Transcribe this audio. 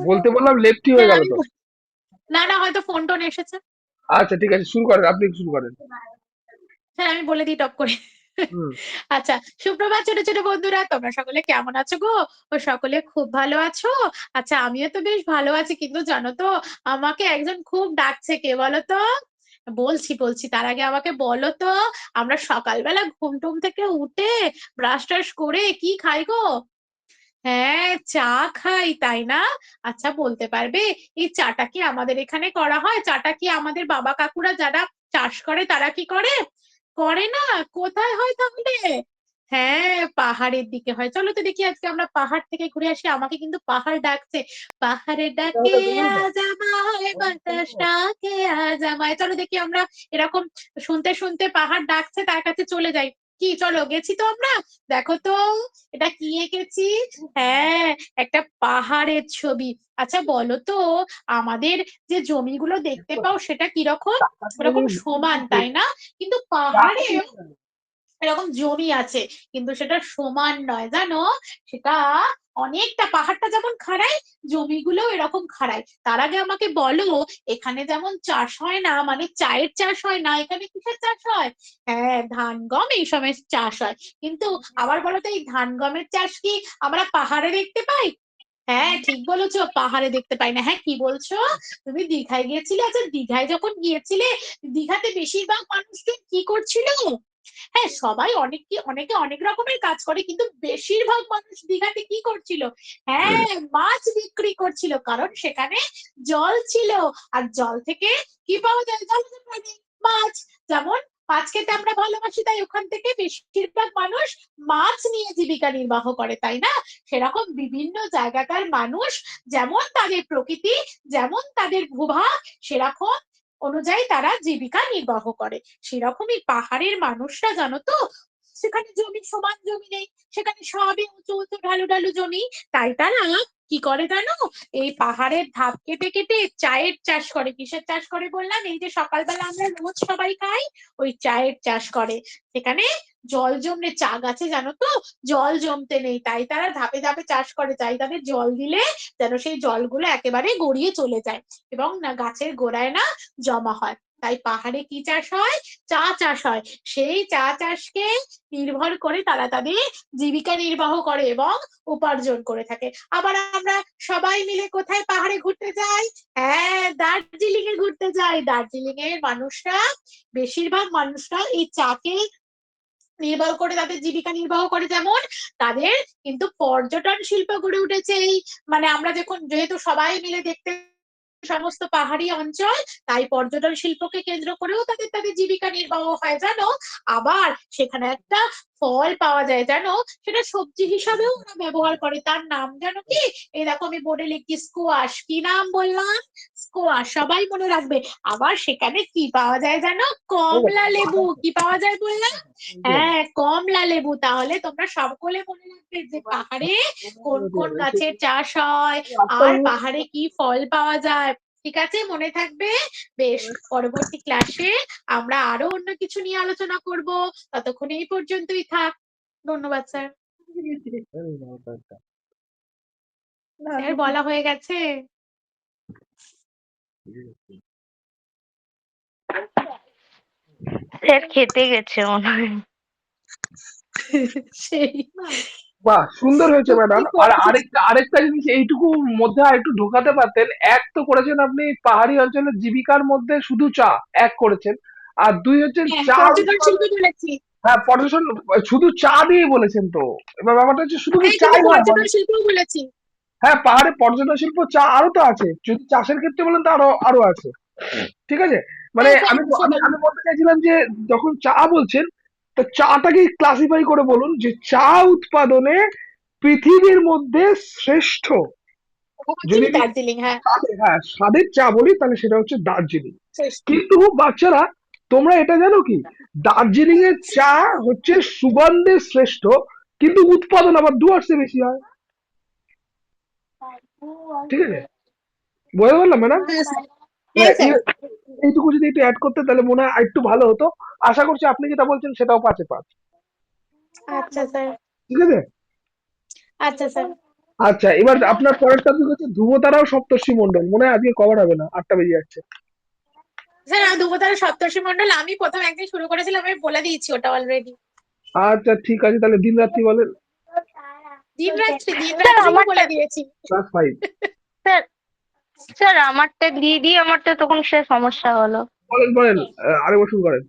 বলতে বললাম lefty sir হয়ে গেল আমি তো। না না, হয়তো ফোন টোন এসেছে। আচ্ছা ঠিক আছে, শুরু করেন, আপনি শুরু করেন। স্যার আমি বলে দিই টপ করে। হুম। আচ্ছা, সুপ্রভাত ছোট ছোট বন্ধুরা, তোমরা সকলে কেমন আছো গো? ও সকলে খুব ভালো আছো? আচ্ছা, আমিও তো বেশ ভালো আছি, কিন্তু জানো তো, আমাকে একজন খুব ডাকছে। কে বলো তো? বলছি বলছি, তার আগে আমাকে বলো তো, আমরা সকালবেলা ঘুম টুম থেকে উঠে ব্রাশ টাশ করে কি খাই গো? হ্যাঁ, চা খাই, তাই না? আচ্ছা, বলতে পারবে এই চাটা কি আমাদের এখানে করা হয়? চাটা কি আমাদের বাবা কাকুরা যারা চাষ করে তারা কি করে? করে না? কোথায় হয় তাহলে? হ্যাঁ, পাহাড়ের দিকে হয়। চলো তো দেখি আজকে আমরা পাহাড় থেকে ঘুরে আসি। আমাকে কিন্তু পাহাড় ডাকছে। পাহাড়ের ডাকে আজ আমায় বাতাস ডাকে আজ আমায়। চলো দেখি আমরা এরকম শুনতে শুনতে পাহাড় ডাকছে তার কাছে চলে যাই। কি, চলো, গেছি তো আমরা। দেখো তো, এটা কি এঁকেছি? হ্যাঁ, একটা পাহাড়ের ছবি। আচ্ছা বলো তো, আমাদের যে জমিগুলো দেখতে পাও সেটা কিরকম? ওরকম সমান, তাই না? কিন্তু পাহাড়ে এরকম জমি আছে, কিন্তু সেটা সমান নয়, জানো? সেটা অনেকটা, পাহাড়টা যেমন খাড়ায়, জমিগুলো এরকম খাড়ায়। তার আগে আমাকে বলো, এখানে যেমন চাষ হয় না, মানে চায়ের চাষ হয় না, এখানে কিসের চাষ হয়? হ্যাঁ, ধান গম এই সময় চাষ হয়। কিন্তু আবার বলো তো, এই ধান গমের চাষ কি আমরা পাহাড়ে দেখতে পাই? হ্যাঁ, ঠিক বলেছো, পাহাড়ে দেখতে পাই না। হ্যাঁ, কি বলছো? তুমি দীঘায় গিয়েছিলে? আচ্ছা, দীঘায় যখন গিয়েছিলে, দীঘাতে বেশিরভাগ মানুষজন কি করছিল? হ্যাঁ, সবাই অনেকে অনেক রকমের কাজ করে, কিন্তু বেশিরভাগ মানুষ দীঘাতে কি করছিল? হ্যাঁ, মাছ বিক্রি করছিল, কারণ সেখানে জল ছিল। আর জল থেকে কি পাওয়া যায়? জলজ প্রাণী, মাছ। যেমন মাছ খেতে আমরা ভালোবাসি, তাই ওখান থেকে বেশিরভাগ মানুষ মাছ নিয়ে জীবিকা নির্বাহ করে, তাই না? সেরকম বিভিন্ন জায়গাকার মানুষ, যেমন তাদের প্রকৃতি, যেমন তাদের ভূভাগ, সেরকম অনুযায়ী তারা জীবিকা নির্বাহ করে। সেরকমই পাহাড়ের মানুষরা, জানো তো, সেখানে জমি, সমান জমি নেই, সেখানে সবই উঁচু উঁচু ঢালু ঢালু জমি। তাই তারা কি করে জানো? এই পাহাড়ের ধাপ কেটে কেটে চায়ের চাষ করে। কিসের চাষ করে বললাম? এই যে সকালবেলা আমরা রোজ সবাই খাই, ওই চায়ের চাষ করে। সেখানে জল জমলে, চা গাছে জানো তো জল জমতে নেই, তাই তারা ধাপে ধাপে চাষ করে। তাই তাদের জল দিলে যেন সেই জলগুলো একেবারে গড়িয়ে চলে যায় এবং না গাছের গোড়ায় না জমা হয়। তাই পাহাড়ে কি চাষ হয়? চা চাষ হয়। সেই চা চাষকে নির্ভর করে তারা তাদের জীবিকা নির্বাহ করে এবং উপার্জন করে থাকে। আবার আমরা সবাই মিলে কোথায় পাহাড়ে ঘুরতে যাই? হ্যাঁ, দার্জিলিং এ ঘুরতে যাই। দার্জিলিং এর মানুষরা, বেশিরভাগ মানুষরা এই চাকে নির্ভর করে তাদের জীবিকা নির্বাহ করে। যেমন তাদের কিন্তু পর্যটন শিল্প গড়ে উঠেছে এই, মানে আমরা যখন, যেহেতু সবাই মিলে দেখতে সমস্ত পাহাড়ি অঞ্চল, তাই পর্যটন শিল্পকে কেন্দ্র করেও তাদের তাদের জীবিকা নির্বাহ হয়, জানো? আবার সেখানে একটা ফল পাওয়া যায়, জানো? সেটা সবজি হিসাবেও ওরা ব্যবহার করে। তার নাম জানো কি? এই দেখো, আমি বোর্ডে লিখি, স্কোয়াশ। কি নাম বললাম? স্কোয়াশ, সবাই মনে রাখবে। আবার সেখানে কি পাওয়া যায় জানো? কমলা লেবু। কি পাওয়া যায় বললাম? হ্যাঁ, কমলা লেবু। তাহলে তোমরা সকলে মনে রাখবে যে পাহাড়ে কোন কোন গাছের চাষ হয়, আর পাহাড়ে কি ফল পাওয়া যায়। ঠিক আছে, মনে থাকবে। বেশ, পরবর্তী ক্লাসে আমরা আরো অন্য কিছু নিয়ে আলোচনা করব। ততক্ষণ এই পর্যন্তই থাক। ধন্যবাদ স্যার। স্যার বলা হয়ে গেছে। স্যার খেতে গেছে মনে হয়। সেই বাহ, সুন্দর হয়েছে তো কি ম্যাডাম। আর করেছে? আরেকটা আরেকটা জিনিস এইটুকু মধ্যে আর একটু ঢোকাতে পারতেন। এক তো করেছেন আপনি পাহাড়ি অঞ্চলের জীবিকার মধ্যে শুধু চা, এক করেছেন। আর দুই হচ্ছেন হ্যাঁ, চা পর্যটন শিল্প উৎপাদন। বলেছি। হ্যাঁ, পর্যটন। শুধু চা দিয়ে বলেছেন তো। এবার ব্যাপারটা হচ্ছে শুধু কি হ্যাঁ, কিন্তু চাই হয় পর্যটন মানে? শিল্পও বলেছি। হ্যাঁ, পাহাড়ে পর্যটন শিল্প, চা আরো তো আছে। যদি চাষের ক্ষেত্রে বলেন তো আরো আরো আছে। ঠিক আছে। মানে হ্যাঁ স্যার, আমি আমি সেটাই। আমি বলতে চাইছিলাম যে যখন চা বলছেন, তো চাটাকে ক্লাসিফাই করে বলুন যে চা উৎপাদনে পৃথিবীর মধ্যে শ্রেষ্ঠ। হচ্ছে যদি আমি দার্জিলিং, হ্যাঁ। হ্যাঁ স্বাদের চা বলি, তাহলে সেটা হচ্ছে দার্জিলিং। শেষ। কিন্তু বাচ্চারা, তোমরা এটা জানো কি, দার্জিলিং এর চা হচ্ছে সুগন্ধে শ্রেষ্ঠ, কিন্তু উৎপাদন আবার ডুয়ার্সে বেশি হয়। ঠিক আছে, বুঝতে পারলাম ম্যাডাম? হ্যাঁ স্যার। হ্যাঁ হ্যাঁ, স্যার। এইটুকু যদি একটু অ্যাড করতে তাহলে মনে হয় একটু ভালো হতো। আশা করছি আপনি যেটা বলছেন সেটাও পাঁচে পাঁচ। আচ্ছা স্যার। ঠিক আছে। আচ্ছা স্যার। আচ্ছা, এবার আপনার পরের টপিক হচ্ছে ধ্রুবতারা ও সপ্তর্ষি মণ্ডল। মনে হয় আজকে কভার হবে না, 8টা বেজে যাচ্ছে। স্যার ধ্রুবতারা সপ্তর্ষি মণ্ডল আমি প্রথম একদিন শুরু করেছিলাম, আমি বলে দিয়েছি ওটা অলরেডি। আচ্ছা ঠিক আছে, তাহলে দিন রাত্রি বলেন। দিন স্যার রাত্রিও আমারটা বলে দিয়েছি। ক্লাস 5। স্যার স্যার আমারটা দিয়ে আমারটা তখন সে সমস্যা হলো। বলেন বলেন, আরেকবার শুরু করেন।